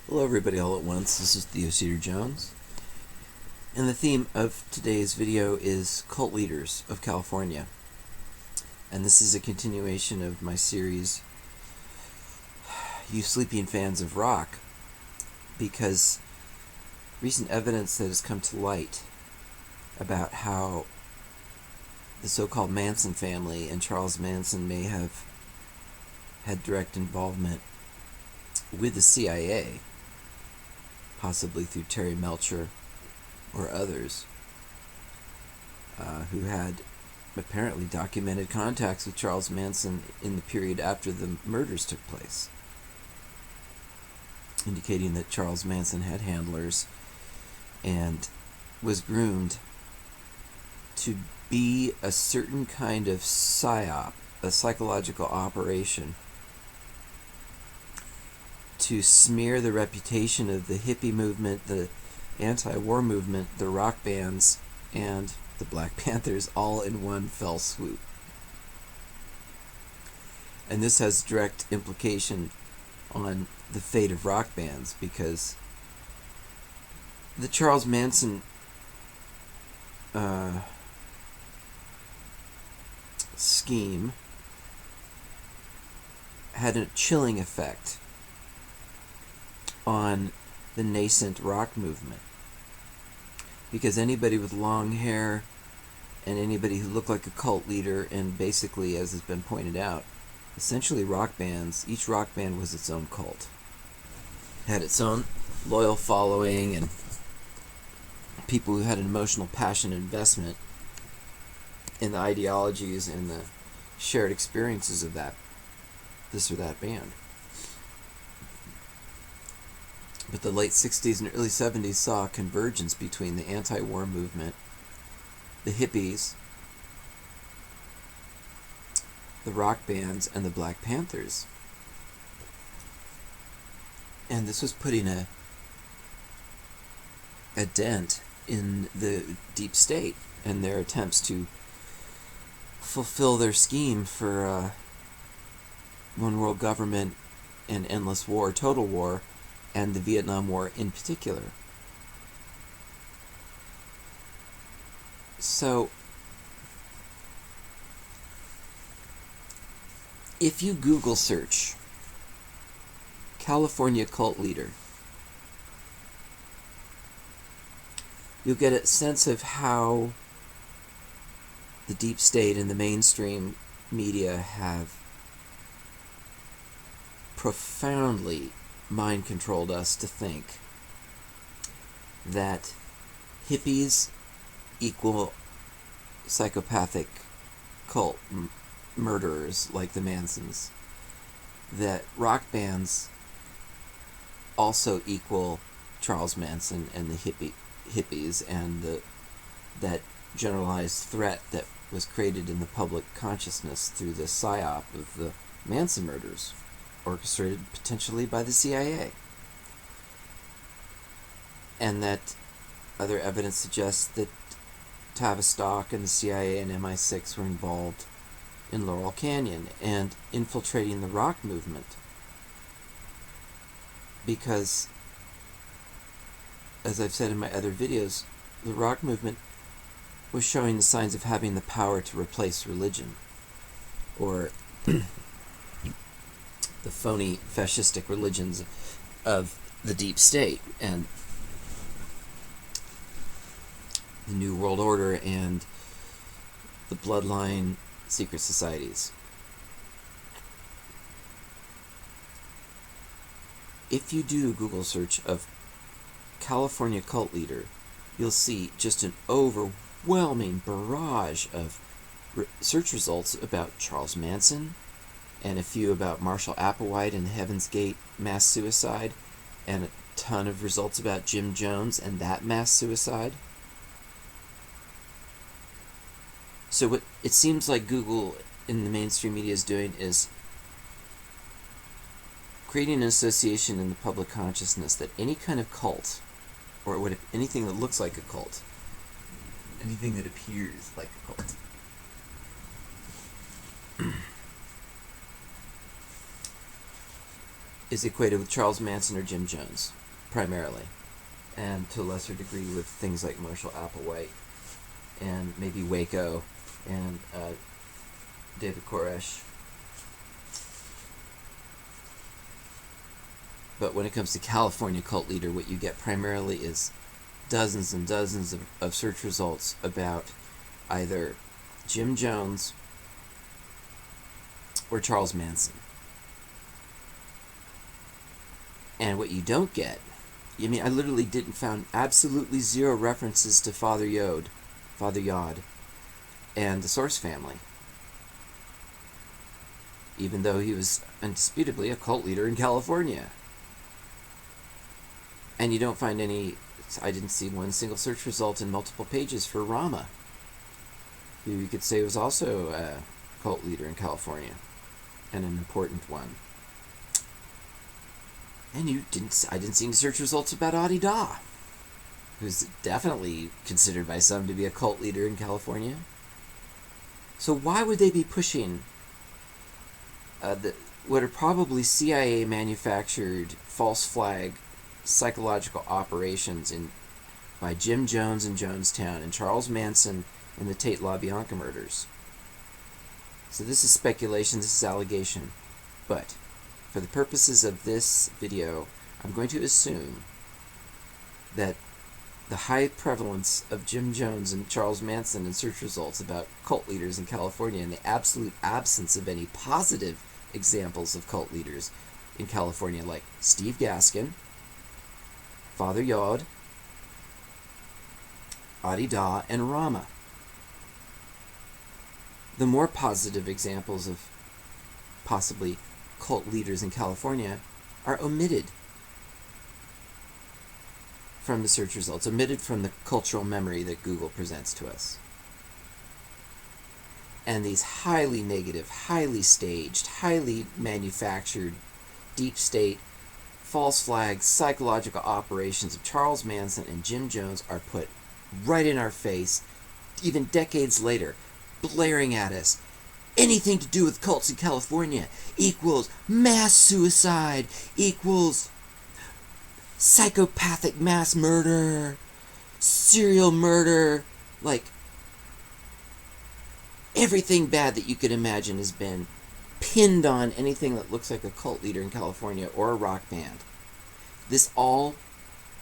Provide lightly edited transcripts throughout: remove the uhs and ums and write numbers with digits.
Hello everybody all at once, this is Theo Cedar Jones, and the theme of today's video is Cult Leaders of California. And this is a continuation of my series, You Sleeping Fans of Rock, because recent evidence that has come to light about how the so-called Manson family and Charles Manson may have had direct involvement with the CIA, possibly through Terry Melcher or others, who had apparently documented contacts with Charles Manson in the period after the murders took place, indicating that Charles Manson had handlers and was groomed to be a certain kind of psyop, a psychological operation, to smear the reputation of the hippie movement, the anti-war movement, the rock bands, and the Black Panthers all in one fell swoop. And this has direct implication on the fate of rock bands, because the Charles Manson scheme had a chilling effect on the nascent rock movement, because anybody with long hair and anybody who looked like a cult leader, and basically, as has been pointed out, essentially rock bands, each rock band was its own cult, had its own loyal following and people who had an emotional passion and investment in the ideologies and the shared experiences of this or that band. But the late 60s and early 70s saw a convergence between the anti-war movement, the hippies, the rock bands, and the Black Panthers. And this was putting a dent in the deep state and their attempts to fulfill their scheme for one world government and endless war, total war, and the Vietnam War in particular. So, if you Google search California cult leader, you'll get a sense of how the deep state and the mainstream media have profoundly mind-controlled us to think that hippies equal psychopathic cult murderers like the Mansons, that rock bands also equal Charles Manson and the hippies, and that generalized threat that was created in the public consciousness through the psyop of the Manson murders, orchestrated potentially by the CIA. And that other evidence suggests that Tavistock and the CIA and MI6 were involved in Laurel Canyon and infiltrating the rock movement, because, as I've said in my other videos, the rock movement was showing the signs of having the power to replace religion, or the phony fascistic religions of the deep state and the New World Order and the bloodline secret societies. If you do a Google search of California cult leader, you'll see just an overwhelming barrage of search results about Charles Manson, and a few about Marshall Applewhite and the Heaven's Gate mass suicide, and a ton of results about Jim Jones and that mass suicide. So what it seems like Google in the mainstream media is doing is creating an association in the public consciousness that any kind of cult, or anything that looks like a cult, anything that appears like a cult, is equated with Charles Manson or Jim Jones, primarily, and to a lesser degree with things like Marshall Applewhite and maybe Waco and David Koresh. But when it comes to California cult leader, what you get primarily is dozens and dozens of search results about either Jim Jones or Charles Manson. And what you don't get, I literally found absolutely zero references to Father Yod, and the Source family, even though he was indisputably a cult leader in California. And you don't find I didn't see one single search result in multiple pages for Rama, who you could say was also a cult leader in California, and an important one. And I didn't see any search results about Adi Da, who's definitely considered by some to be a cult leader in California. So why would they be pushing what are probably CIA manufactured false flag psychological operations by Jim Jones in Jonestown and Charles Manson in the Tate LaBianca murders? So this is speculation, this is allegation, but for the purposes of this video, I'm going to assume that the high prevalence of Jim Jones and Charles Manson in search results about cult leaders in California and the absolute absence of any positive examples of cult leaders in California like Steve Gaskin, Father Yod, Adi Da, and Rama. The more positive examples of possibly cult leaders in California are omitted from the search results, omitted from the cultural memory that Google presents to us. And these highly negative, highly staged, highly manufactured, deep state, false flag, psychological operations of Charles Manson and Jim Jones are put right in our face, even decades later, blaring at us. Anything to do with cults in California equals mass suicide, equals psychopathic mass murder, serial murder, like everything bad that you could imagine has been pinned on anything that looks like a cult leader in California or a rock band. This all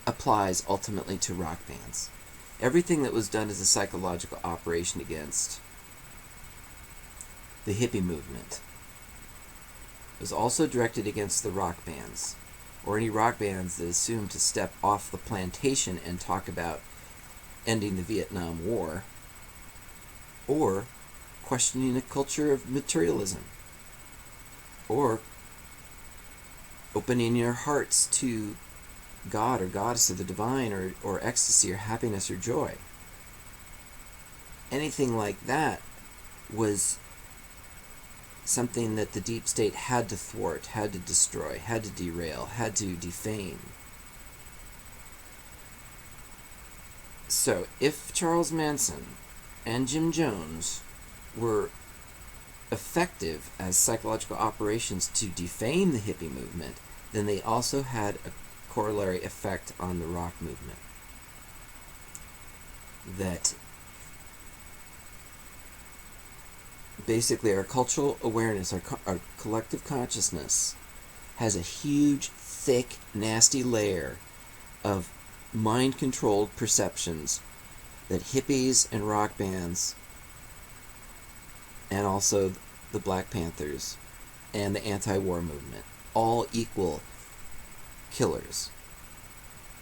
applies ultimately to rock bands. Everything that was done as a psychological operation against the hippie movement was also directed against the rock bands, or any rock bands that assumed to step off the plantation and talk about ending the Vietnam War, or questioning a culture of materialism, or opening your hearts to God or goddess or the divine, or ecstasy or happiness or joy. Anything like that was something that the deep state had to thwart, had to destroy, had to derail, had to defame. So, if Charles Manson and Jim Jones were effective as psychological operations to defame the hippie movement, then they also had a corollary effect on the rock movement. That basically our cultural awareness, our collective consciousness, has a huge, thick, nasty layer of mind-controlled perceptions that hippies and rock bands, and also the Black Panthers and the anti-war movement, all equal killers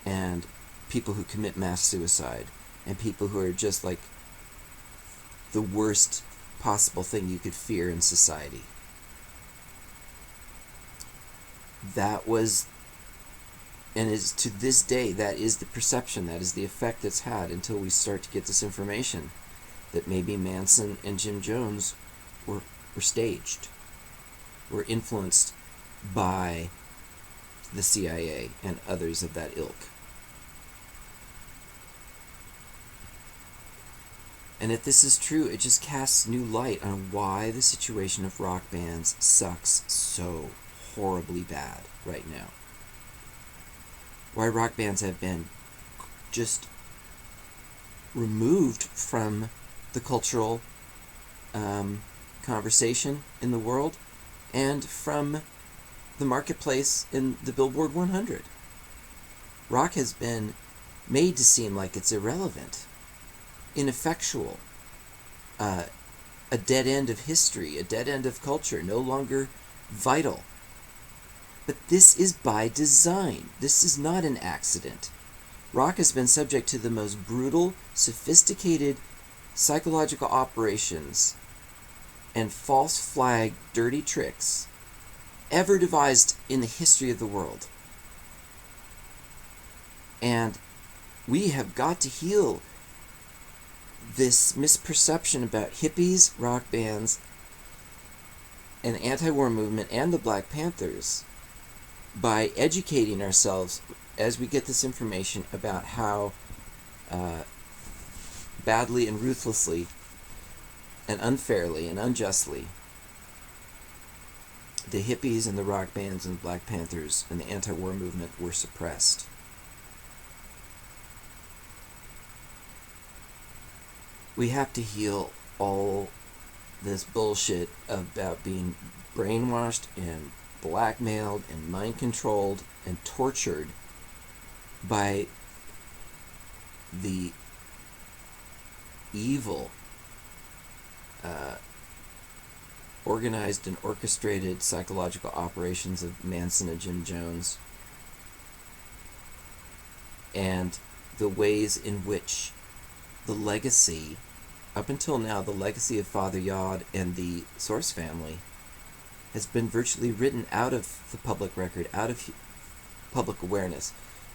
and people who commit mass suicide and people who are just like the worst possible thing you could fear in society. That was, and is to this day, that is the perception, that is the effect it's had until we start to get this information that maybe Manson and Jim Jones were staged, were influenced by the CIA and others of that ilk. And if this is true, it just casts new light on why the situation of rock bands sucks so horribly bad right now. Why rock bands have been just removed from the cultural conversation in the world and from the marketplace in the Billboard 100. Rock has been made to seem like it's irrelevant, ineffectual, a dead end of history, a dead end of culture, no longer vital. But this is by design. This is not an accident. Rock has been subject to the most brutal, sophisticated psychological operations and false flag dirty tricks ever devised in the history of the world. And we have got to heal this misperception about hippies, rock bands, and the anti-war movement and the Black Panthers by educating ourselves as we get this information about how badly and ruthlessly and unfairly and unjustly the hippies and the rock bands and the Black Panthers and the anti-war movement were suppressed. We have to heal all this bullshit about being brainwashed and blackmailed and mind-controlled and tortured by the evil, organized and orchestrated psychological operations of Manson and Jim Jones, and the ways in which the legacy, up until now, the legacy of Father Yod and the Source family has been virtually written out of the public record, out of public awareness.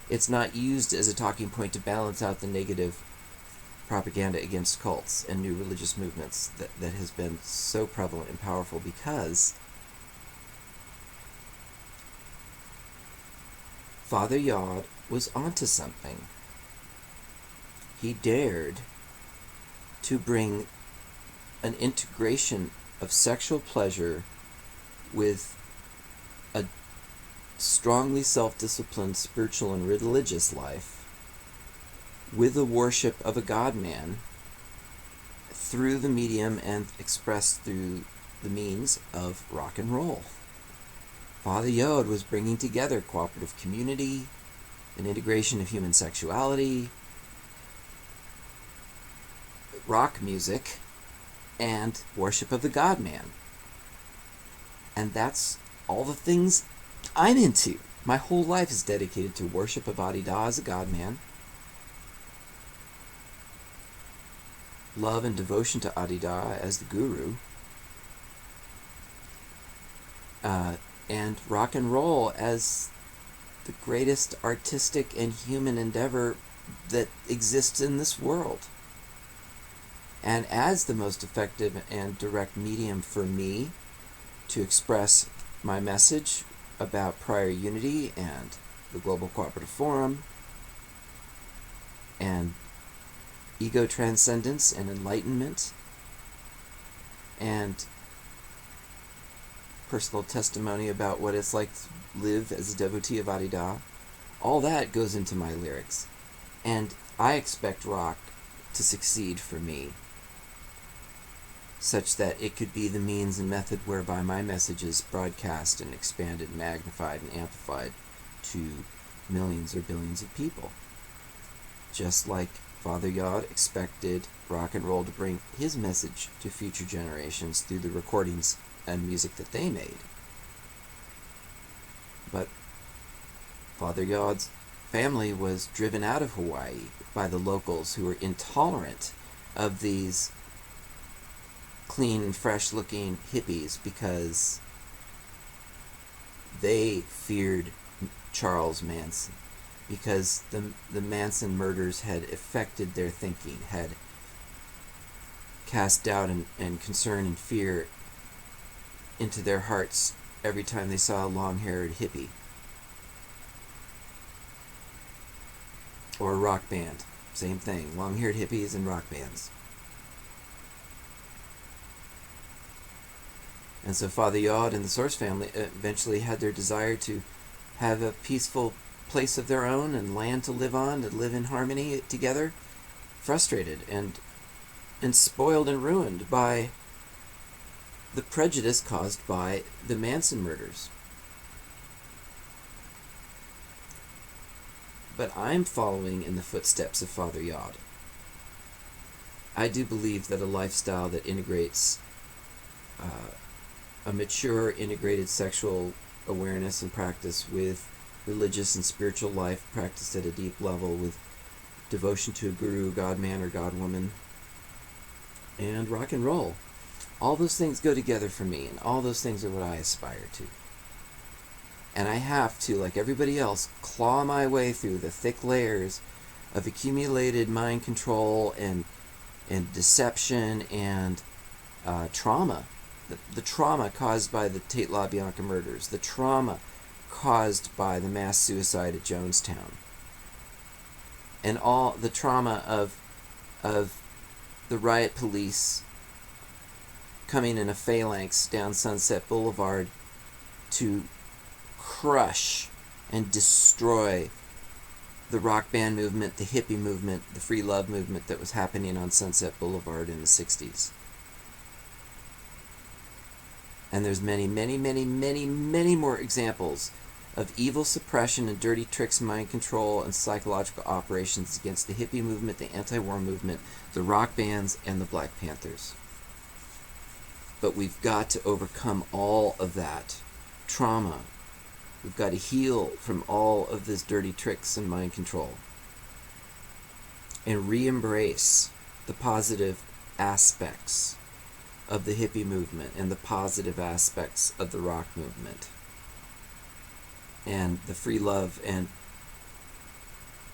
It's not used as a talking point to balance out the negative propaganda against cults and new religious movements that has been so prevalent and powerful, because Father Yod was onto something. He dared to bring an integration of sexual pleasure with a strongly self-disciplined spiritual and religious life, with the worship of a God-man, through the medium and expressed through the means of rock and roll. Father Yod was bringing together cooperative community, an integration of human sexuality, rock music, and worship of the God-man. And that's all the things I'm into. My whole life is dedicated to worship of Adi-Da as a God-man, love and devotion to Adi-Da as the guru, and rock and roll as the greatest artistic and human endeavor that exists in this world, and as the most effective and direct medium for me to express my message about prior unity and the Global Cooperative Forum and ego transcendence and enlightenment and personal testimony about what it's like to live as a devotee of Adi-Da. All that goes into my lyrics, and I expect rock to succeed for me, such that it could be the means and method whereby my message is broadcast and expanded, magnified, and amplified to millions or billions of people. Just like Father Yod expected rock and roll to bring his message to future generations through the recordings and music that they made. But Father Yod's family was driven out of Hawaii by the locals, who were intolerant of these clean and fresh looking hippies because they feared Charles Manson, because the Manson murders had affected their thinking, had cast doubt and concern and fear into their hearts every time they saw a long-haired hippie or a rock band. Same thing, long-haired hippies and rock bands. And so Father Yod and the Source family eventually had their desire to have a peaceful place of their own and land to live on, to live in harmony together, frustrated and spoiled and ruined by the prejudice caused by the Manson murders. But I'm following in the footsteps of Father Yod. I do believe that a lifestyle that integrates a mature, integrated sexual awareness and practice with religious and spiritual life practiced at a deep level, with devotion to a guru, God man, or God woman, and rock and roll. All those things go together for me, and all those things are what I aspire to. And I have to, like everybody else, claw my way through the thick layers of accumulated mind control and deception and trauma. The trauma caused by the Tate LaBianca murders, the trauma caused by the mass suicide at Jonestown, and all the trauma of the riot police coming in a phalanx down Sunset Boulevard to crush and destroy the rock band movement, the hippie movement, the free love movement that was happening on Sunset Boulevard in the 60s. And there's many, many, many, many, many more examples of evil suppression and dirty tricks, mind control, and psychological operations against the hippie movement, the anti-war movement, the rock bands, and the Black Panthers. But we've got to overcome all of that trauma. We've got to heal from all of this dirty tricks and mind control and re-embrace the positive aspects of the hippie movement and the positive aspects of the rock movement and the free love and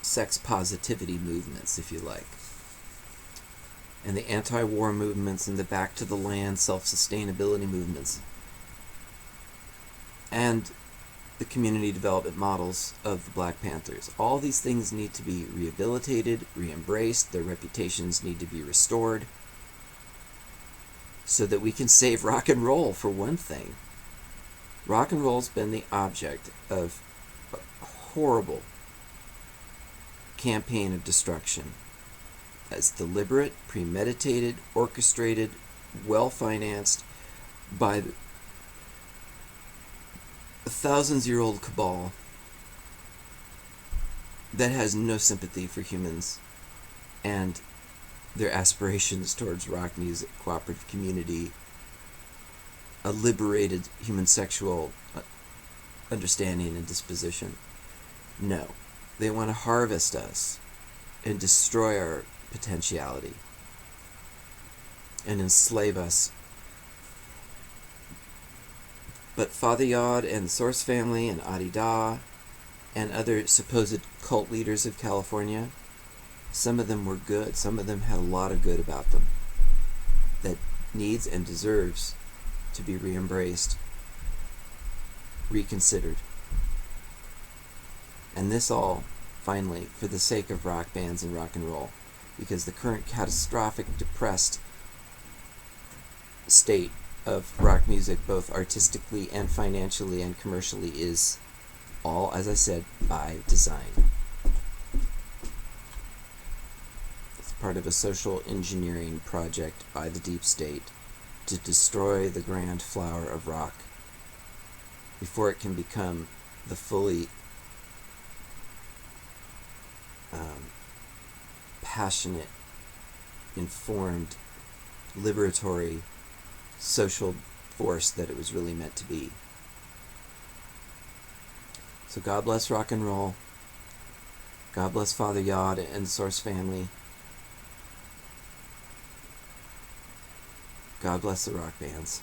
sex positivity movements, if you like, and the anti-war movements and the back to the land self-sustainability movements, and the community development models of the Black Panthers. All these things need to be rehabilitated, re-embraced, their reputations need to be restored, so that we can save rock and roll, for one thing. Rock and roll's been the object of a horrible campaign of destruction. As deliberate, premeditated, orchestrated, well-financed by a thousands-year-old cabal that has no sympathy for humans and their aspirations towards rock music, cooperative community, a liberated human sexual understanding and disposition. No. They want to harvest us and destroy our potentiality and enslave us. But Father Yod and the Source family and Adi Da and other supposed cult leaders of California, some of them were good. Some of them had a lot of good about them that needs and deserves to be re-embraced, reconsidered. And this all, finally, for the sake of rock bands and rock and roll, because the current catastrophic, depressed state of rock music, both artistically and financially and commercially, is all, as I said, by design. It's part of a social engineering project by the deep state to destroy the grand flower of rock before it can become the fully passionate, informed, liberatory, social force that it was really meant to be. So God bless rock and roll. God bless Father Yod and the Source family. God bless the rock bands.